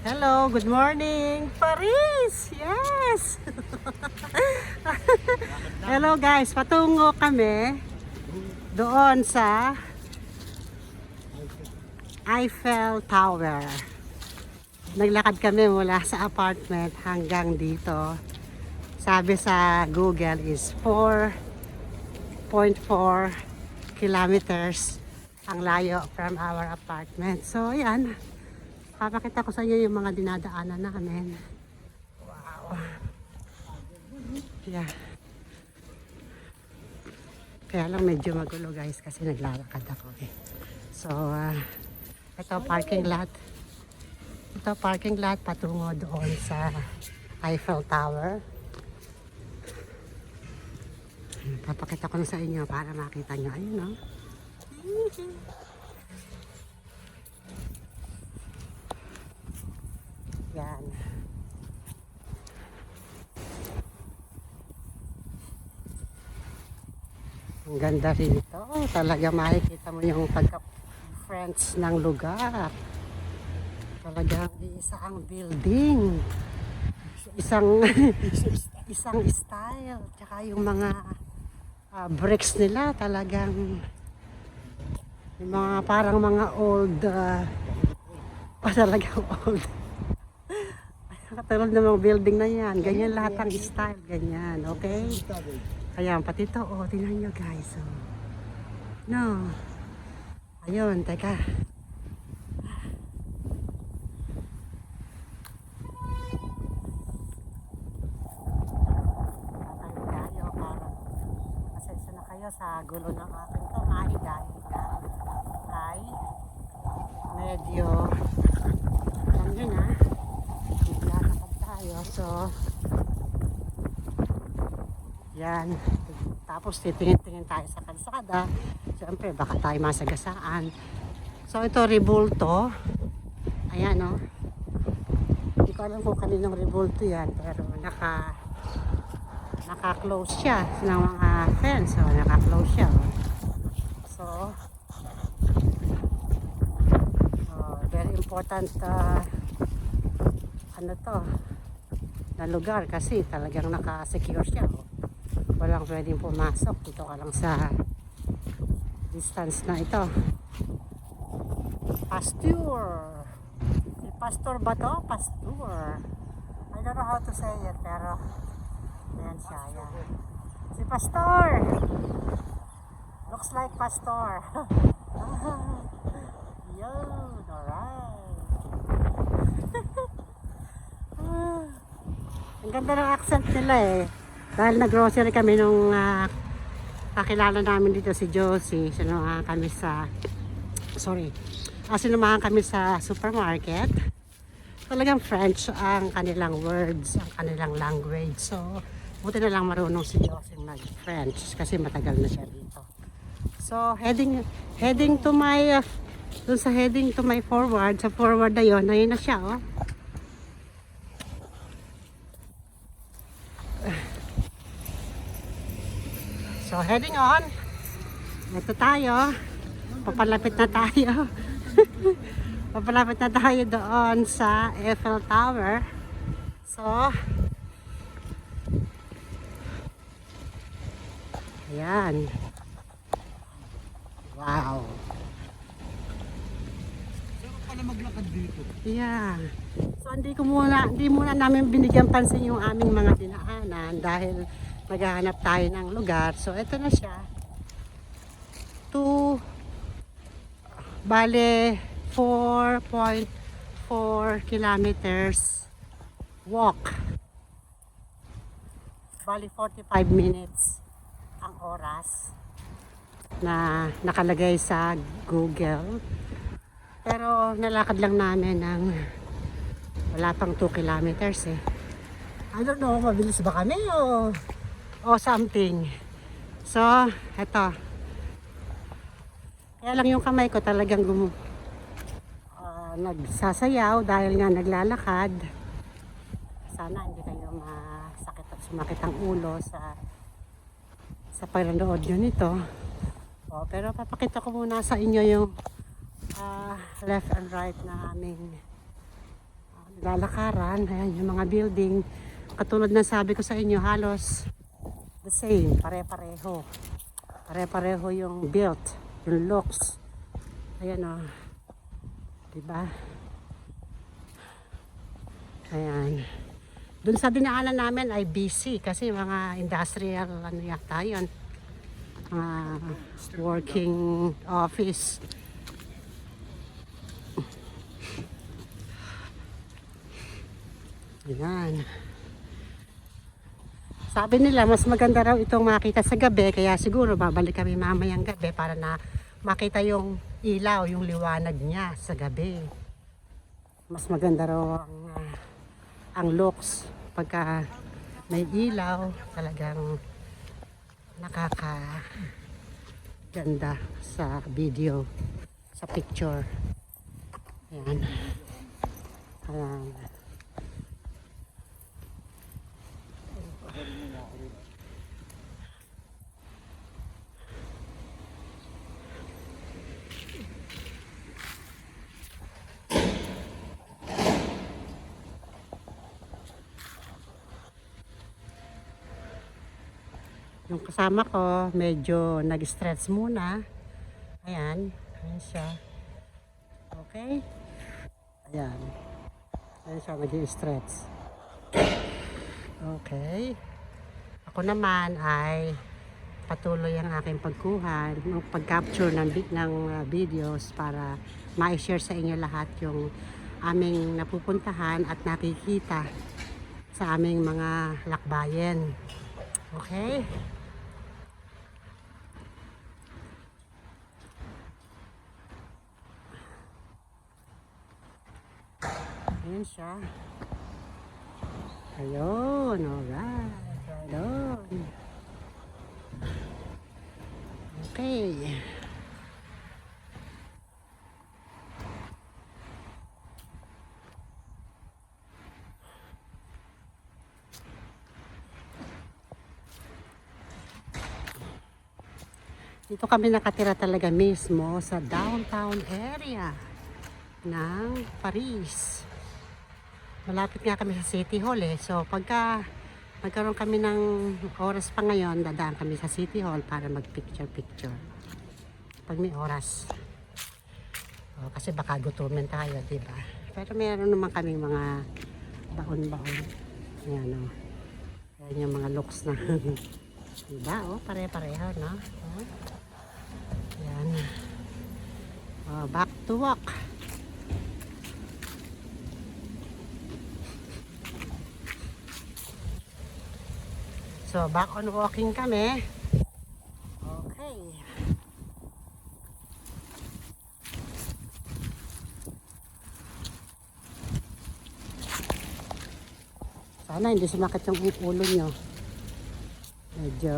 Hello, good morning, Paris! Yes! Hello guys, patungo kami doon sa Eiffel Tower. Naglakad kami mula sa apartment hanggang dito. Sabi sa Google is 4.4 kilometers ang layo from our apartment. So, ayan. Papakita ko sa inyo yung mga dinadaanan namin. Wow. Yeah. Kaya lang medyo magulo guys kasi naglalakad ako eh. So, ito parking lot. Ito parking lot patungo doon sa Eiffel Tower. Papakita ko na sa inyo para makita nyo. Ayun, no? Yan. Ang ganda rito. Talaga makikita mo yung pagka-friends ng lugar. Talagang isa ang building. Isang style. Tsaka yung mga bricks nila talagang yung mga parang mga old talagang old. Katulad ng mga building na yan. Ganyan lahat ang style. Ganyan. Okay? Ayan, pati ito. Oh, tingnan nyo guys. Oh. No. Ayun, teka. Tayo para pasensya na kayo sa gulo ng aking kamay dahil ay medyo alam nyo na naglalakad tayo. So yan, tapos titingin-tingin tayo sa kalsada. Siyempre baka tayo masagasaan. So ito Rebulto. Ayan o. Hindi ko alam kung kaninong Rebulto yan, pero naka-close siya ng mga fence. So naka-close siya. So very important ano to na lugar kasi talagang naka-secure siya. Walang pwedeng pumasok. Dito ka lang sa distance na ito. Pasteur. Si Pastor ba to? Pasteur. I don't know how to say it, pero ayan siya. Ayan. Si Pastor. Looks like Pastor. Yun, alright. Ang ganda ng accent nila eh. Dahil nag-grocery kami nung kakilala namin dito si Josie. Sinumahan kami sa sinumahan kami sa supermarket. Talagang French ang kanilang words, ang kanilang language. So, buti na lang marunong si Josie mag-French kasi matagal na siya dito. So, heading to my dun sa heading to my forward, sa forward na yun, ayun na siya, oh. So, heading on. Ito tayo. Papalapit na tayo. Papalapit na tayo doon sa Eiffel Tower. So, ayan. Wow. Maglakad dito. Yeah. So hindi muna namin binigyan pansin yung aming mga dinaanan dahil maghahanap tayo ng lugar. So ito na siya. Bale 4.4 kilometers walk. Bale 45 minutes ang oras na nakalagay sa Google. Pero nalakad lang namin ng wala pang 2 kilometers eh. I don't know, mabilis ba kami o something. So, eto. Kaya lang yung kamay ko talagang nagsasayaw dahil nga naglalakad. Sana hindi kayo masakit at sumakit ang ulo sa panonood nyo nito. Pero papakita ko muna sa inyo yung left and right na aming lalakaran. Ayan, yung mga building. Katulad ng sabi ko sa inyo, halos the same. Pare-pareho. Pare-pareho yung built, yung looks. Ayan o. Diba? Ayan. Doon sa dinaanan namin ay BC kasi mga industrial ano yata yun. Mga working office. Ayan. Sabi nila mas maganda raw itong makita sa gabi kaya siguro babalik kami mamayang gabi para na makita yung ilaw, yung liwanag niya sa gabi. Mas maganda raw ang looks pagka may ilaw, talagang nakakaganda sa video, sa picture. Ayan. Ayan. Yung kasama ko, medyo nag-stretch muna. Ayan. Ayan siya. Okay. Ayan. Ayan siya, nag-stretch. Okay. Ako naman ay patuloy ang aking pagkuha, ng pag-capture ng videos para ma-share sa inyo lahat yung aming napupuntahan at nakikita sa aming mga lakbayin. Okay? Ayan siya. Ayun, alright. Ayun. Okay. Dito kami nakatira talaga mismo sa downtown area ng Paris. Malapit nga kami sa City Hall eh. So pagka magkaroon kami ng oras pa ngayon, dadaan kami sa City Hall para mag-picture-picture. Pag may oras. O, kasi baka gutumin tayo, diba? Pero meron naman kaming mga baon-baon. Ayan o. Ayan yung mga looks na. Diba? O, pare-pareho, no? O. Ayan. O, back to walk. So, back on walking kami. Okay. Sana hindi sumakit yung ulo nyo. Medyo...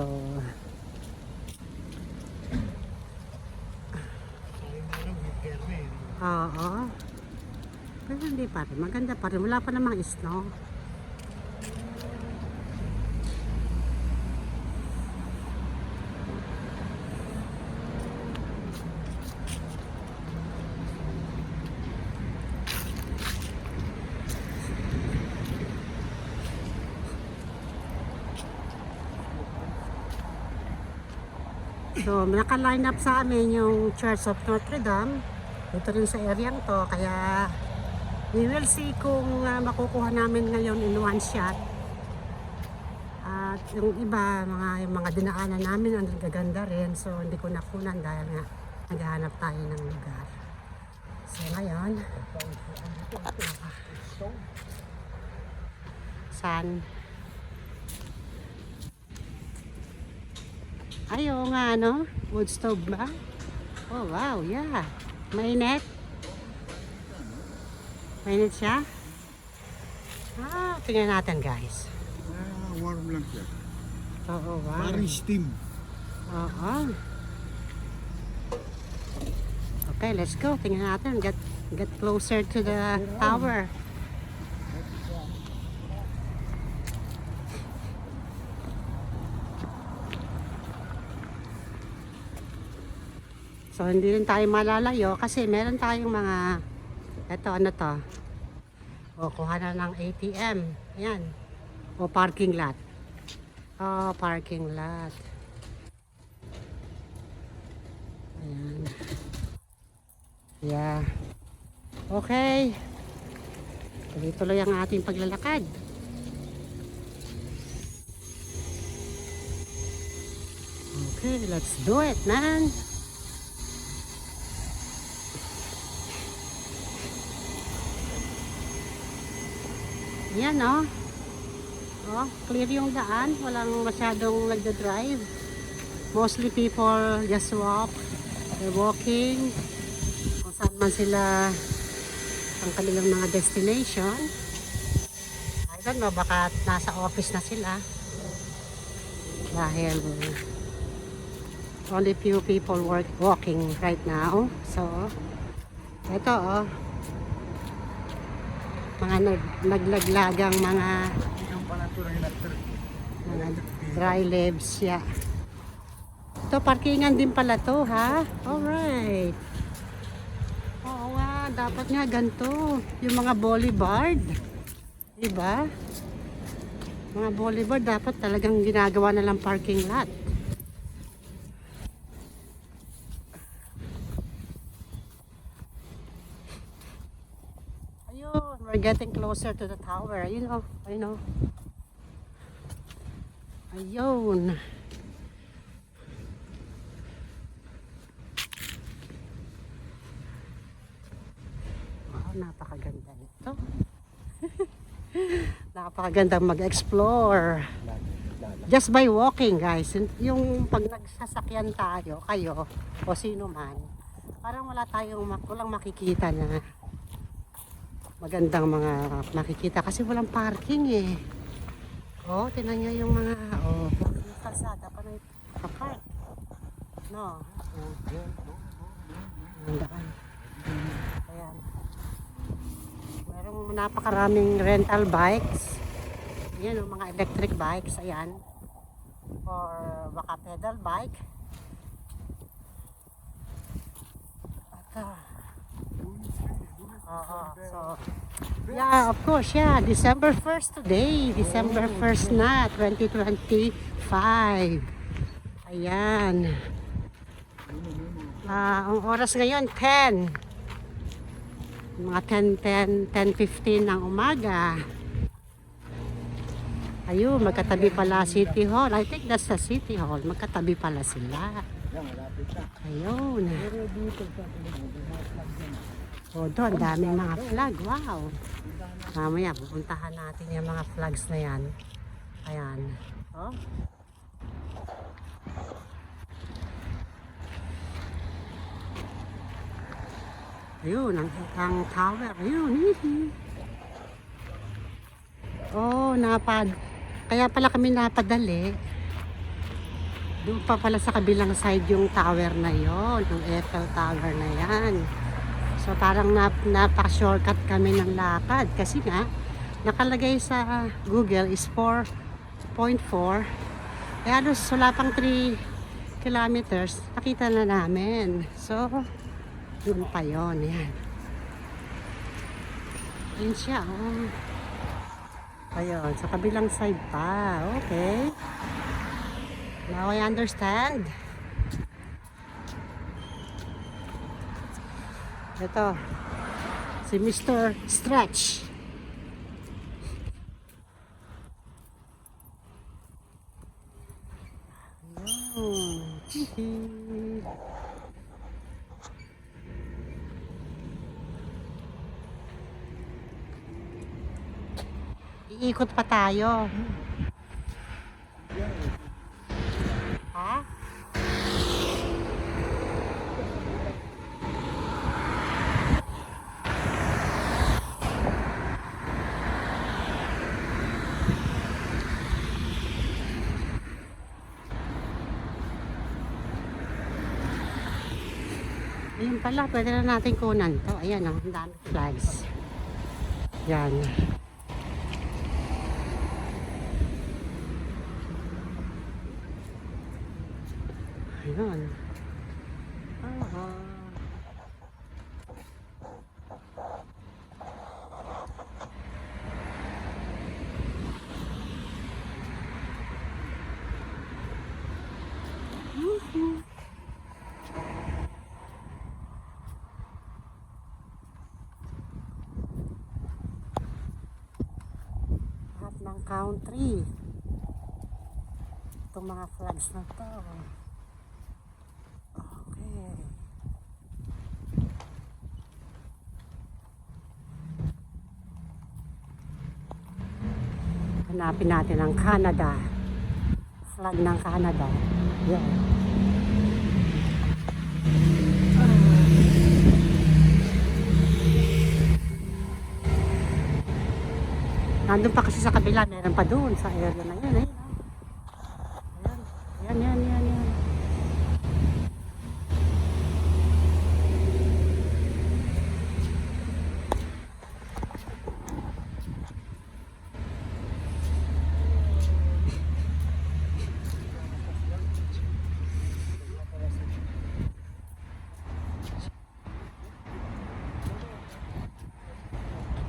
Oo. Pero hindi pa rin. Maganda pa rin. Wala pa namang snow. So, naka-line up sa amin yung Church of Notre Dame. Dito rin sa area to. Kaya, we will see kung makukuha namin ngayon in one shot. At yung iba, yung mga dinaanan namin, ang gaganda rin. So, hindi ko nakunan dahil nga naghahanap tayo ng lugar. So, ngayon, saan? Ayaw nga, no? Wood stove ba? Oh, wow, yeah. Mainit? Mainit siya? Ah, tingnan natin, guys. Warm lang siya. Oo, wow. Parang steam. Oo. Okay, let's go. Tingnan natin. Get closer to the tower. So, hindi rin tayo malalayo kasi meron tayong mga, eto, ano to? O, kuha na ng ATM. Ayan. O, parking lot. O, parking lot. Ayan. Yeah. Okay. Tuloy-tuloy ang ating paglalakad. Okay, let's do it, man. Yan, oh. Oh, clear yung daan. Walang masyadong nagda-drive. Mostly people just walk. They're walking. Kung saan man sila ang kanilang mga destination. I don't know, baka nasa office na sila. Dahil only few people walking right now. So, ito, oh. Mga naglaglagang mga dry leaves, yeah. Ito, parkingan din pala to, ha? Alright. Oo nga, dapat nga ganito. Yung mga boulevard. Diba? Mga boulevard, dapat talagang ginagawa na lang parking lot. Ayun, we're getting closer to the tower. Ayun, oh. Ayun, oh. Ayun. Wow, napakaganda nito. Napakagandang mag-explore. Just by walking, guys. Yung pag nagsasakyan tayo, kayo, o sino man, parang walang makikita na magandang mga makikita kasi walang parking eh. Oh, tingnan nyo yung mga, oh, kalsada pa na park. No. Ayan. Ayan. Merong napakaraming rental bikes. Ayan, mga electric bikes. Ayan. Or baka pedal bike. So, yeah, of course, yeah. December 1st today. December 1st na, 2025. Ayan. Ang oras ngayon, 10. Mga 10:15 ng umaga. Ayun, magkatabi pala City Hall. I think that's the City Hall. Magkatabi pala sila. Ayun. O, doon, daming mga flag. Wow. Mamaya, pupuntahan natin yung mga flags na yan. Ayan. Oh. Ayun, ang tower. Ayun. Oh, kaya pala kami napadali. Doon pa pala sa kabilang side yung tower na yon, yung Eiffel Tower na yan. So parang napaka-shortcut kami ng lakad kasi nga nakalagay sa Google is 4.4. Kaya wala pang 3 kilometers, nakita na namin. So, yun pa yun. Yan. Yun siya. Oh. Ayun, sa kabilang side pa. Okay. Now I understand. Ito, si Mr. Stretch. Ayun. Iikot pa tayo. Ha? Ayun pala, pwede na natin kunan to. Ayan, ang dami flags. Yan. Ayun. country. Itong mga flags na to. Okay. Hanapin natin ang Canada. Flag ng Canada. Yan. Nandun pa kasi sa kabila, meron pa doon sa area na yun. Yan.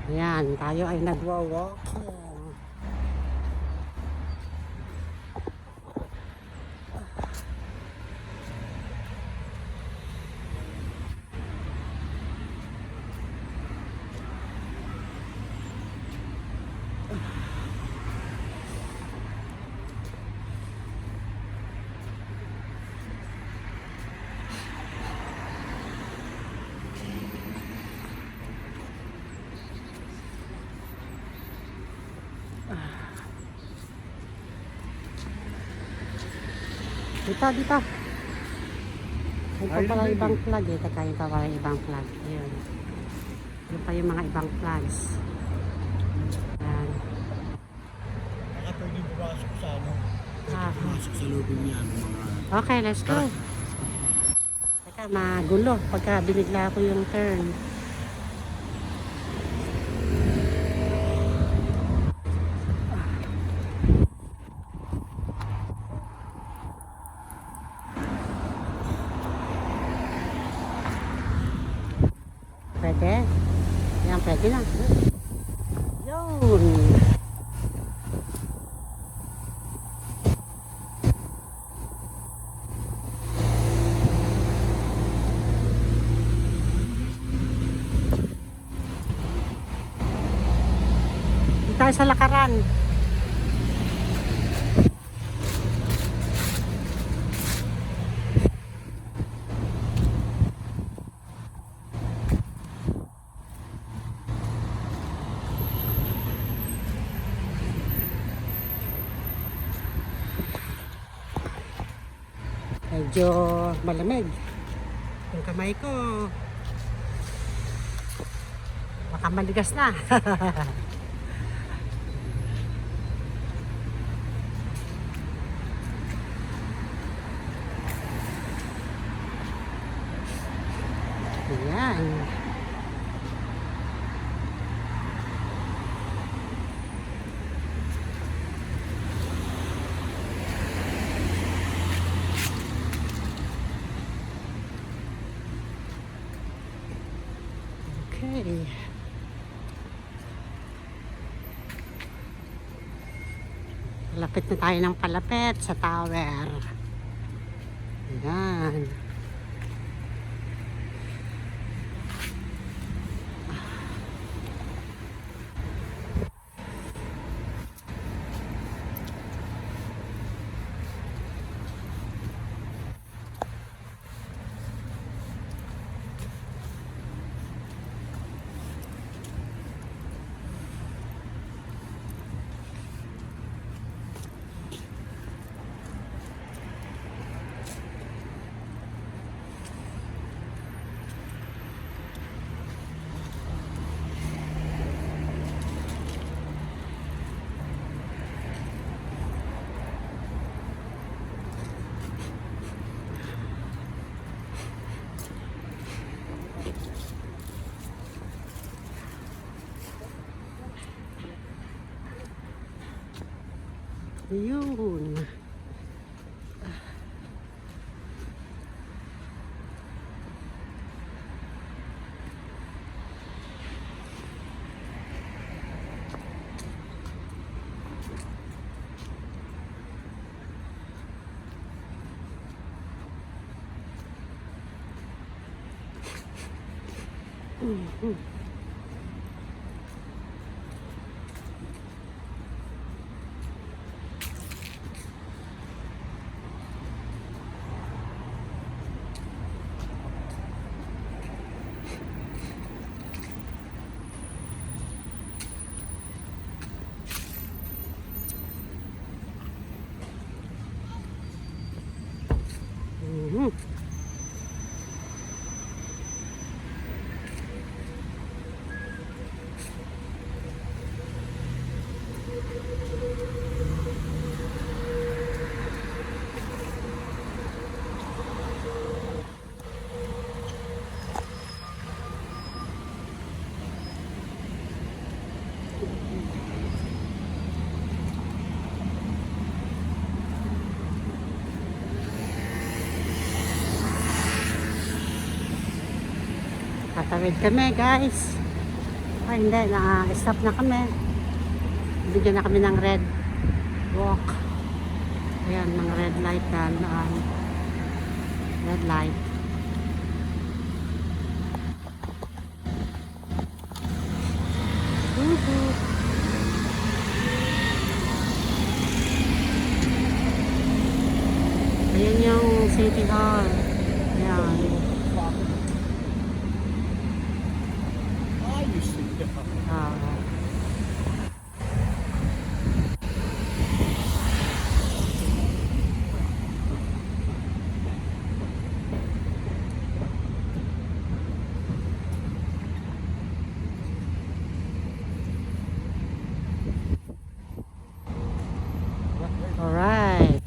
Ayan, tayo ay nagwa-walking. Dito. Ito pala ibang flag eh. Teka, ito pala ibang flag. Ayun. Yun pa yung mga ibang flags. Ayan. Baka pwede pumasok sa ano. Ah. Pumasok sa loob niyan. Okay, let's go. Teka, magulo. Pagka binigla ko yung turn. Pwede? Yan, pwede na. Yun! Dito tayo sa lakaran. Medyo malamig yung kamay ko, baka maligas na. Ayan. Okay. Palapit na tayo ng palapit sa tower. Ayan. Yun. Tatawid kami guys. Ay hindi, na-stop na kami. Bigyan na kami ng red walk. Ayan, ng red light na red light. Woohoo! Ayan yung City Hall. Ayan. Ayos sila. Ah. Alright.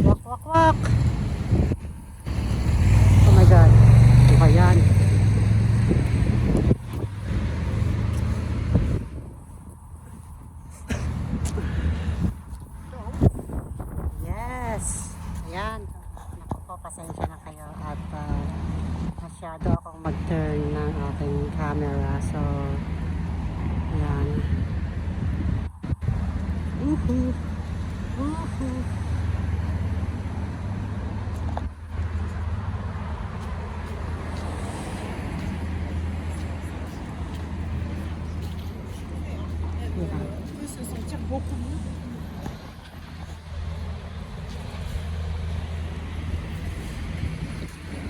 Walk, walk, walk. Oh my God. Ano ba yan? Yes. Ayan. Naku po, pasensya na kayo. At masyado akong mag-turn ng aking camera. So, ayan. Woohoo. Woohoo.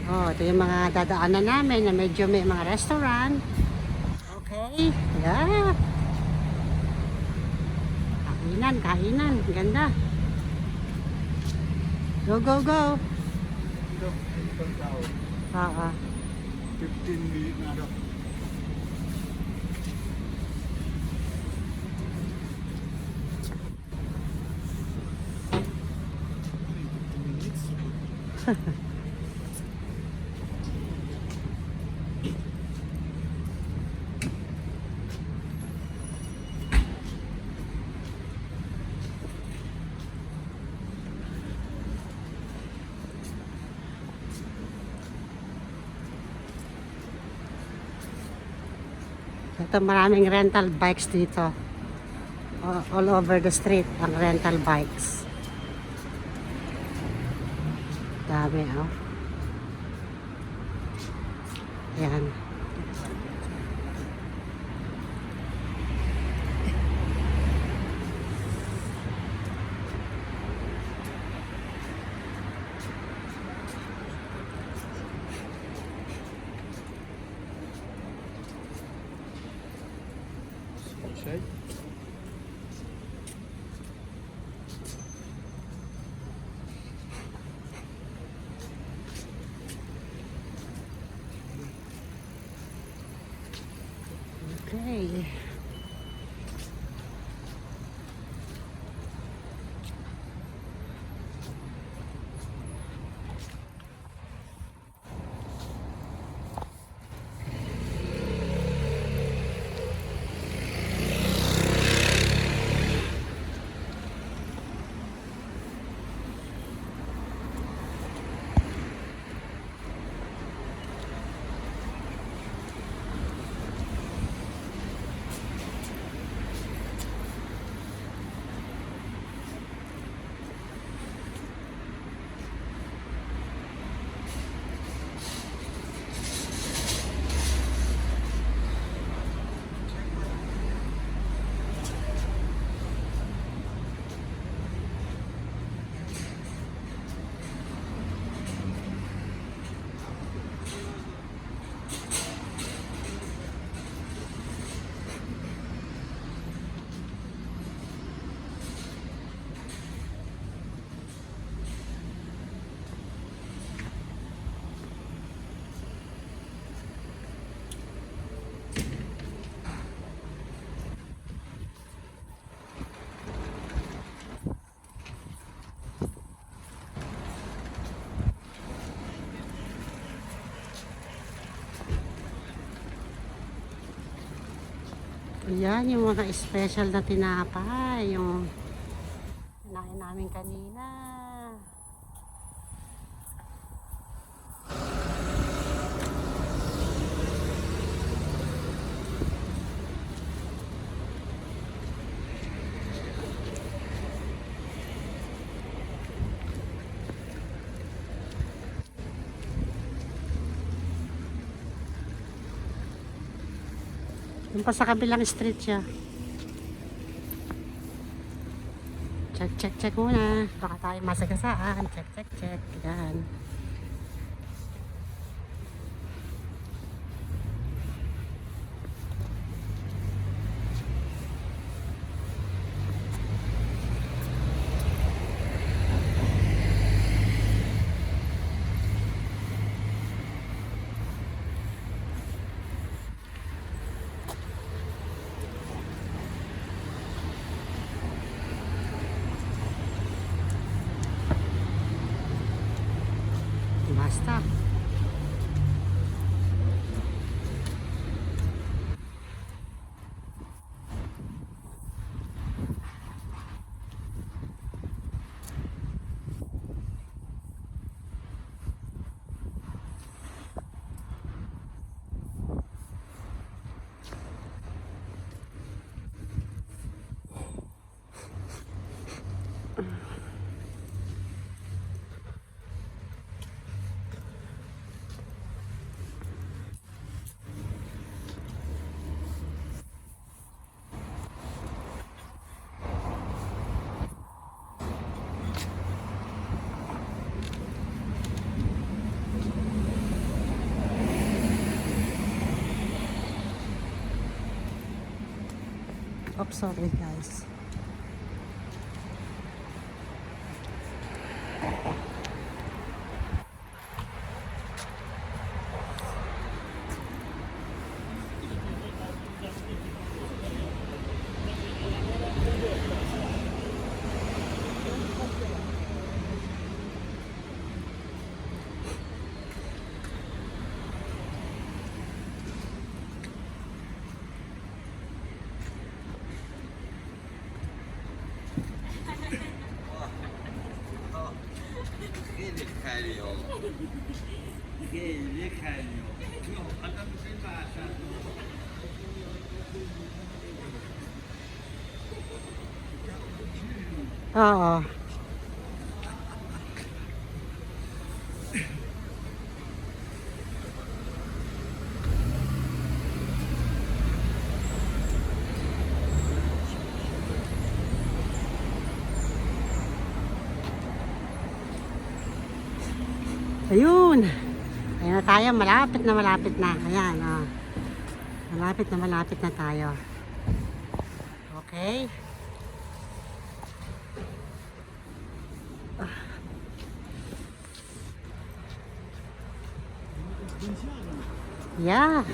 Oh, ito yung mga dadaanan namin na medyo may mga restaurant. Okay. Yeah. Kainan, kainan. Ganda. Go, go, go. Oo. 15 minutes na daw. Ito maraming rental bikes dito. All over the street ang rental bikes. Dami, oh. Yan. Shake. Okay. Ayan, yung mga special na tinapay. Yung kinain namin kanina. Yung pa sa kabilang street siya. Check, check, check muna. Baka tayo masagasaan. Check, check, check. Yan. Basta. Oops, sorry guys. Oo. Ayun. Ayan na tayo. Malapit na malapit na. Ayan. Oh. Malapit na tayo. Okay. Yeah.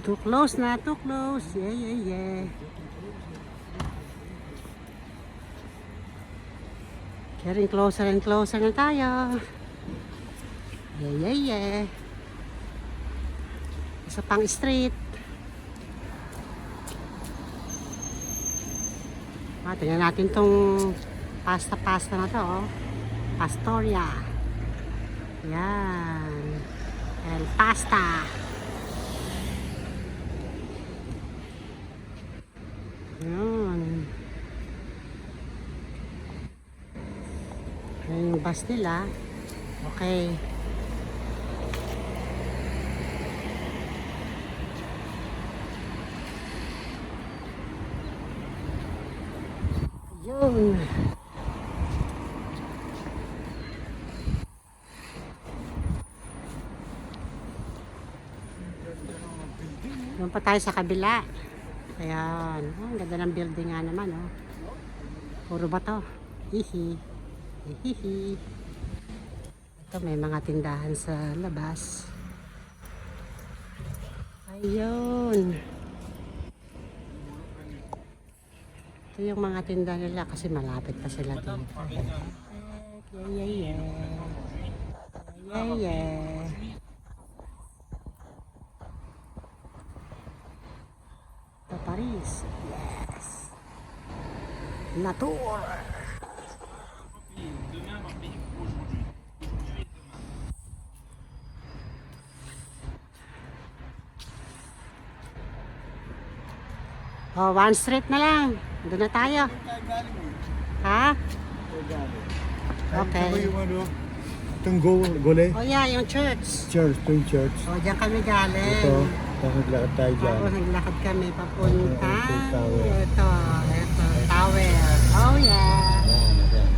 Too close na. Too close. Yeah, yeah, yeah. Getting closer and closer na tayo. Yeah, yeah, yeah. Isa pang street. Tingnan natin tong pasta na to. Oh. Pastoria. Yan. El Pasta. Yun. Ayan yung bus nila. Okay. Yun. Doon pa tayo sa kabila. Ayan. Oh, ang ganda ng building nga naman. Oh. Puro ba to? Hihi. Hihi. Ito may mga tindahan sa labas. Ayun. Ito yung mga tinda nila kasi malapit pa sila dito. Yeah, yeah, yeah. Yeah, yeah. Paris. Yes. La Tour. Oh, one street na lang. Doon na tayo. Tayo galing eh. Ha? Tayo galing. Okay. Ito yung ano, itong gole, Oh yeah, yung church. church, ito yung church. Oh, diyan kami galing. Ito, naglakad tayo dyan. Tapos naglakad kami papunta. Ito yung tower. Ito, tower. Oh yeah. Ayan, ayan.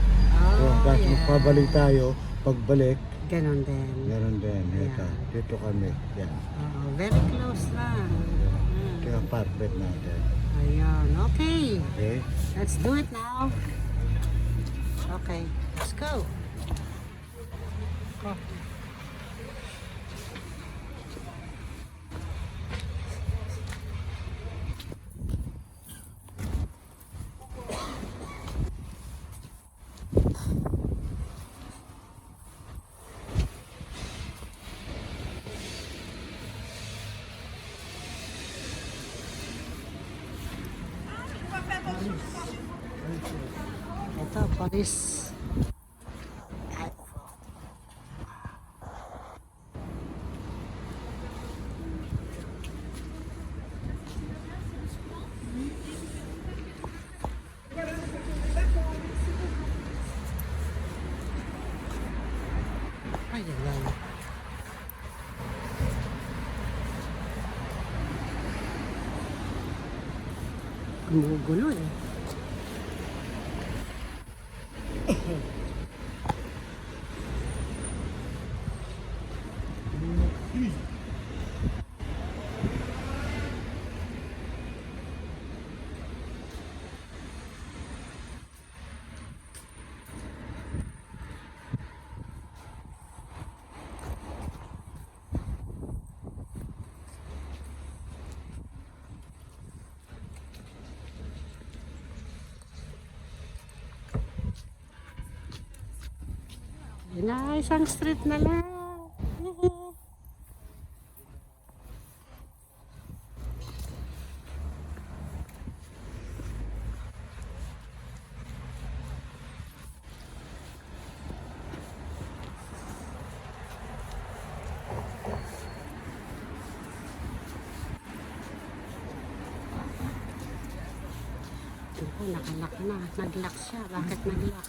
So, Oh tapos yeah. magpabalik tayo, pagbalik, Ganon din. meron din. Ito, Yeah. dito kami. Yan. Oh, very close lang. Ito yung apartment natin. Ayun, okay. Okay? Let's do it now. Okay, let's go. Oh. Ito, Paris. Ay, ay, ay. Gumugulo eh. Yun na, isang street na lang. Ito, nakalock na. Nag-lock siya. Bakit nag-lock?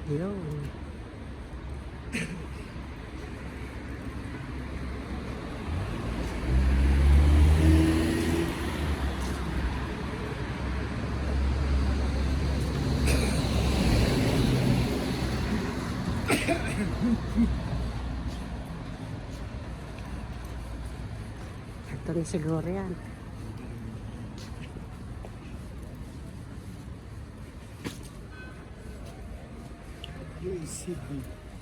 Yun. Ito na siguro yan.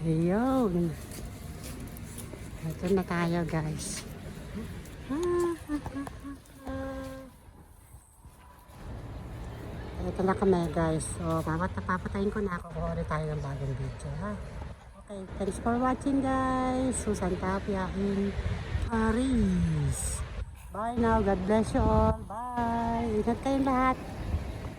Ayun. Ito na tayo, guys. Ito na kami, guys. So, papatayin ko na ako kung ano tayo ng bagong video, ha? Okay, thanks for watching, guys. Susan Tapia in Paris. Bye now. God bless you all. Bye. Ingat kayong lahat.